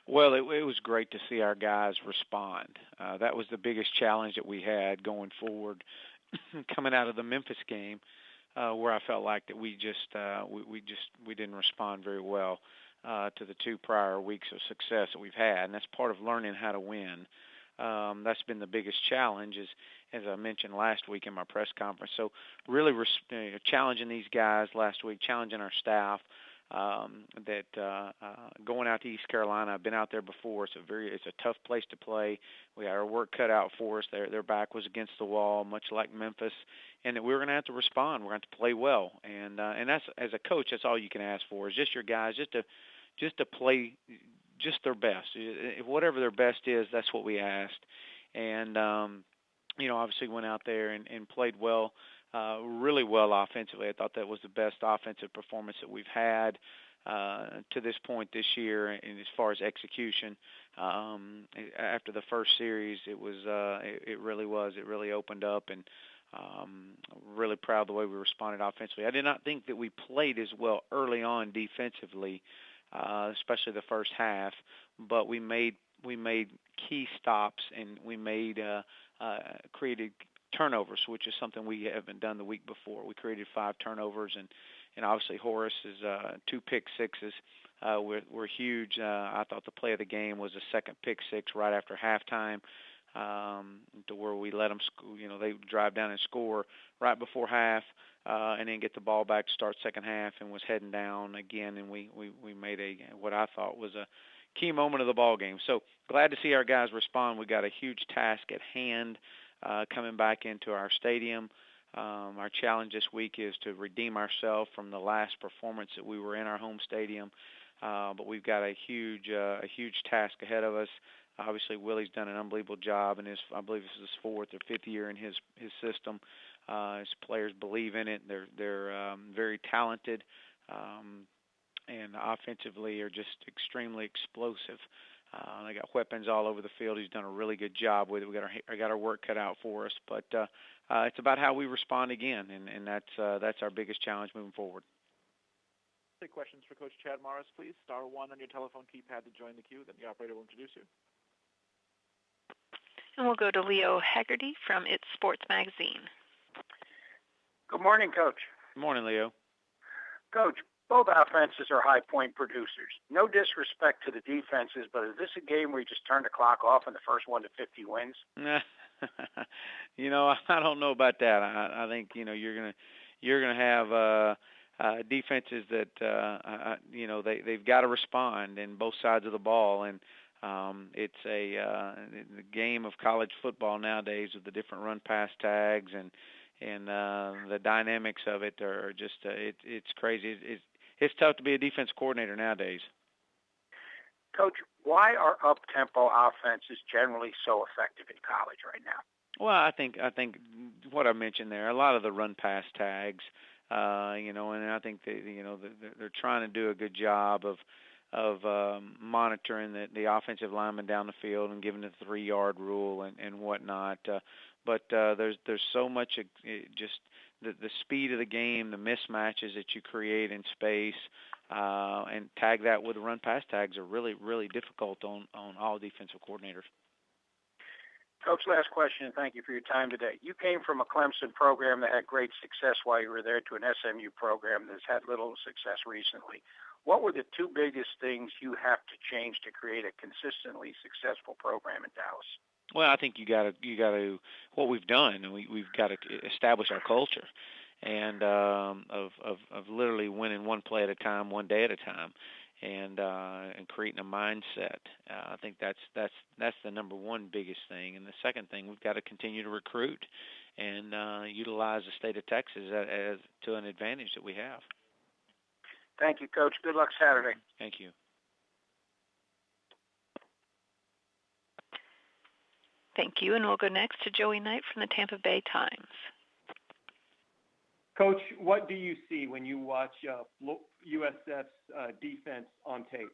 Well, it was great to see our guys respond. That was the biggest challenge that we had going forward, coming out of the Memphis game, where I felt like that we didn't respond very well to the two prior weeks of success that we've had, and that's part of learning how to win. That's been the biggest challenge, as I mentioned last week in my press conference. So really challenging these guys last week, challenging our staff. Going out to East Carolina, I've been out there before. It's a tough place to play. We had our work cut out for us. Their back was against the wall, much like Memphis, and that we were going to have to respond. We're going to have to play well, and that's, as a coach, that's all you can ask for, is just your guys just to play just their best. Whatever their best is, that's what we asked. And obviously went out there and played well. Really well offensively. I thought that was the best offensive performance that we've had to this point this year. And as far as execution, after the first series, it really was. It really opened up, and really proud of the way we responded offensively. I did not think that we played as well early on defensively, especially the first half, but we made key stops, and we created turnovers, which is something we haven't done the week before. We created 5 turnovers, and obviously Horace's 2 pick sixes were huge. I thought the play of the game was a second pick six right after halftime, to where we let them, they drive down and score right before half, and then get the ball back to start second half, and was heading down again, and we made what I thought was a key moment of the ball game. So glad to see our guys respond. We got a huge task at hand coming back into our stadium. Our challenge this week is to redeem ourselves from the last performance that we were in our home stadium. But we've got a huge task ahead of us. Obviously, Willie's done an unbelievable job, and I believe this is his 4th or 5th year in his system. His players believe in it. They're very talented, and offensively are just extremely explosive. They got weapons all over the field. He's done a really good job with it. We got our work cut out for us, but it's about how we respond again, and that's our biggest challenge moving forward. Take questions for Coach Chad Morris, please. Star 1 on your telephone keypad to join the queue. Then the operator will introduce you. And we'll go to Leo Haggerty from It's Sports Magazine. Good morning, Coach. Good morning, Leo. Coach, both offenses are high-point producers. No disrespect to the defenses, but is this a game where you just turn the clock off and the first 1 to 50 wins? I don't know about that. I think you're gonna have defenses that they've got to respond in both sides of the ball, and it's the game of college football nowadays with the different run-pass tags and the dynamics of it are just it's crazy. It's tough to be a defense coordinator nowadays. Coach, why are up-tempo offenses generally so effective in college right now? Well, I think what I mentioned there, a lot of the run-pass tags, and I think they're trying to do a good job of monitoring the offensive lineman down the field and giving the 3-yard rule and whatnot. But there's so much just the speed of the game, the mismatches that you create in space, and tag that with the run-pass tags are really, really difficult on all defensive coordinators. Coach, last question, and thank you for your time today. You came from a Clemson program that had great success while you were there to an SMU program that's had little success recently. What were the 2 biggest things you have to change to create a consistently successful program in Dallas? Well, I think you got to what we've done, and we've got to establish our culture, and of literally winning one play at a time, one day at a time, and creating a mindset. I think that's the number one biggest thing, and the second thing, we've got to continue to recruit and utilize the state of Texas as to an advantage that we have. Thank you, Coach. Good luck Saturday. Thank you. Thank you, and we'll go next to Joey Knight from the Tampa Bay Times. Coach, what do you see when you watch USF's defense on tape?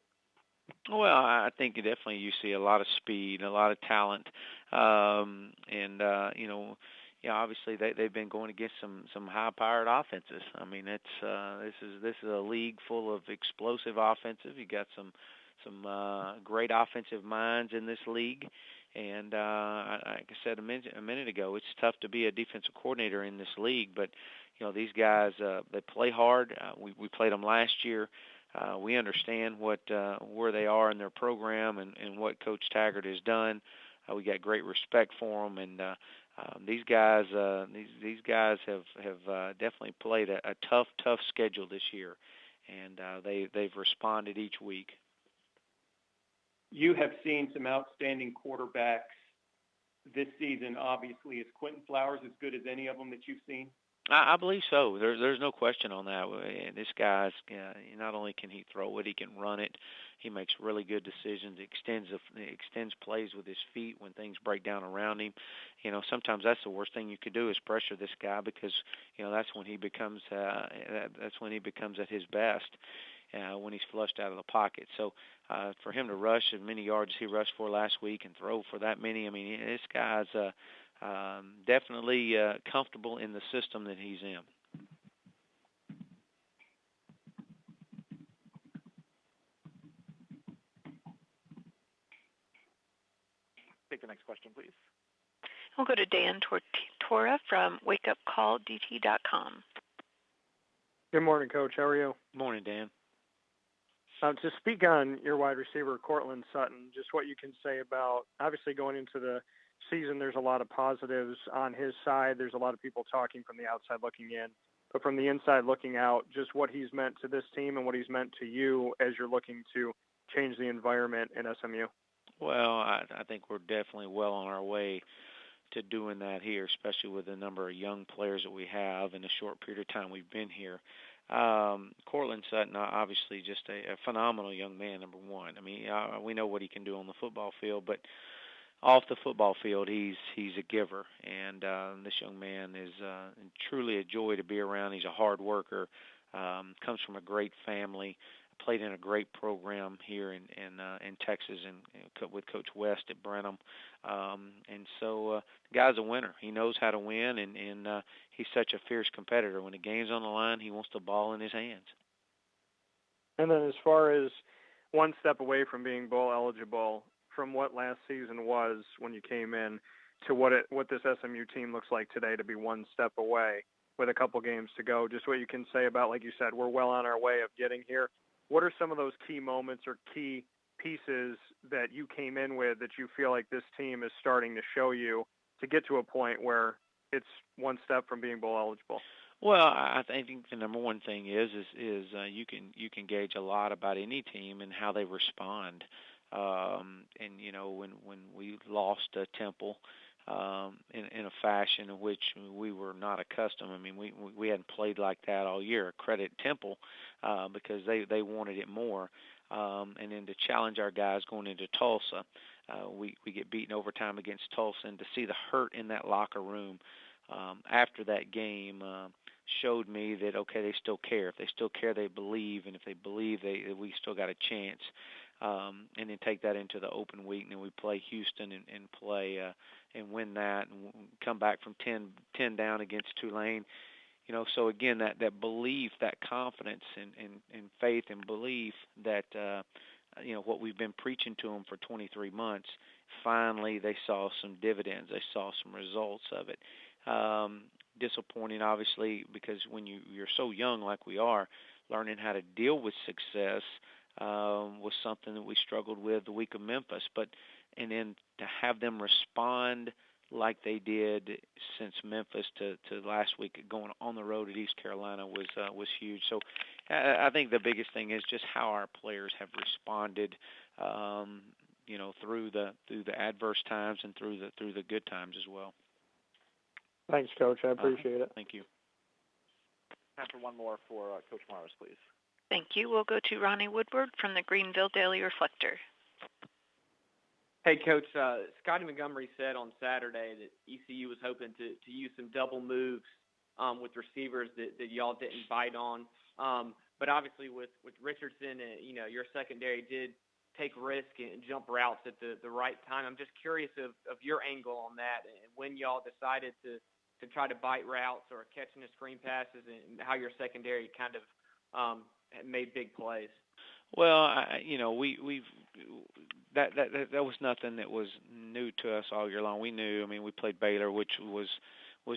Well, I think definitely you see a lot of speed, a lot of talent, and obviously they've been going against some high-powered offenses. I mean, this is a league full of explosive offensive. You got some great offensive minds in this league. And like I said a minute ago, it's tough to be a defensive coordinator in this league. But these guys, they play hard. We played them last year. We understand where they are in their program and what Coach Taggart has done. We got great respect for them, and these guys have definitely played a tough schedule this year, and they've responded each week. You have seen some outstanding quarterbacks this season. Obviously, is Quentin Flowers as good as any of them that you've seen? I believe so. There's no question on that. This guy's not only can he throw it, he can run it. He makes really good decisions. Extends plays with his feet when things break down around him. Sometimes that's the worst thing you could do is pressure this guy because that's when he becomes at his best. When he's flushed out of the pocket. So for him to rush as many yards as he rushed for last week and throw for that many, I mean, this guy's definitely comfortable in the system that he's in. Take the next question, please. We'll go to Dan Tortora from wakeupcalldt.com. Good morning, Coach. How are you? Good morning, Dan. To speak on your wide receiver, Cortland Sutton, just what you can say about, obviously going into the season, there's a lot of positives on his side. There's a lot of people talking from the outside looking in. But from the inside looking out, just what he's meant to this team and what he's meant to you as you're looking to change the environment in SMU. Well, I think we're definitely well on our way to doing that here, especially with the number of young players that we have in the short period of time we've been here. Cortland Sutton, obviously just a phenomenal young man, number one. I mean, we know what he can do on the football field, but off the football field, he's a giver. And this young man is truly a joy to be around. He's a hard worker, comes from a great family, played in a great program here in Texas and with Coach West at Brenham. And so the guy's a winner. He knows how to win, and he's such a fierce competitor. When the game's on the line, he wants the ball in his hands. And then as far as one step away from being bowl eligible, from what last season was when you came in to what this SMU team looks like today, to be one step away with a couple games to go, just what you can say about, like you said, we're well on our way of getting here. What are some of those key moments or key pieces that you came in with that you feel like this team is starting to show you to get to a point where it's one step from being bowl eligible? Well, I think the number one thing is you can gauge a lot about any team and how they respond. And when we lost Temple in a fashion in which we were not accustomed. I mean, we hadn't played like that all year. Credit Temple because they wanted it more. And then to challenge our guys going into Tulsa, we get beaten overtime against Tulsa, and to see the hurt in that locker room after that game showed me that, okay, they still care. If they still care, they believe, and if they believe, we still got a chance. And then take that into the open week, and then we play Houston and play and win that, and come back from 10 down against Tulane. So again, that belief, that confidence and faith and belief that what we've been preaching to them for 23 months, finally they saw some dividends. They saw some results of it. Disappointing, obviously, because when you're so young like we are, learning how to deal with success was something that we struggled with the week of Memphis. And then to have them respond like they did since Memphis to last week, going on the road at East Carolina was huge. So I think the biggest thing is just how our players have responded, through the adverse times and through the good times as well. Thanks, Coach. I appreciate it. Thank you. Time for one more for Coach Morris, please. Thank you. We'll go to Ronnie Woodward from the Greenville Daily Reflector. Hey, Coach, Scotty Montgomery said on Saturday that ECU was hoping to use some double moves with receivers that y'all didn't bite on. But obviously with Richardson, your secondary did take risk and jump routes at the right time. I'm just curious of your angle on that and when y'all decided to try to bite routes or catching the screen passes and how your secondary kind of made big plays. Well, we've that was nothing that was new to us all year long. We knew. I mean, we played Baylor, which was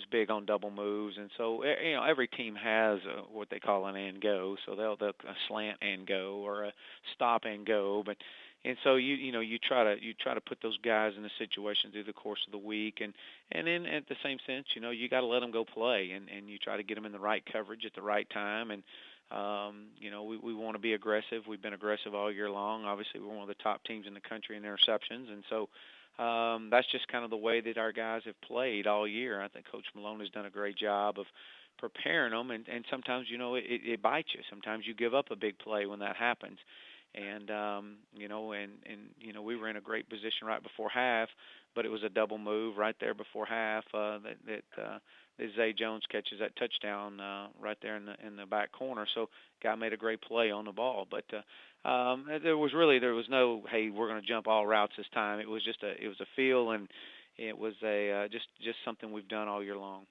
big on double moves, and so every team has what they call an and go. So they'll a slant and go or a stop and go, but. And so you try to put those guys in a situation through the course of the week, and then at the same sense, you got to let them go play, and you try to get them in the right coverage at the right time, and we want to be aggressive. We've been aggressive all year long. Obviously, we're one of the top teams in the country in interceptions, and so that's just kind of the way that our guys have played all year. I think Coach Malone has done a great job of preparing them, and sometimes it bites you. Sometimes you give up a big play when that happens. And we were in a great position right before half, but it was a double move right there before half that Zay Jones catches that touchdown right there in the back corner. So guy made a great play on the ball, but there was no, hey, we're going to jump all routes this time. It was a feel, and it was just something we've done all year long.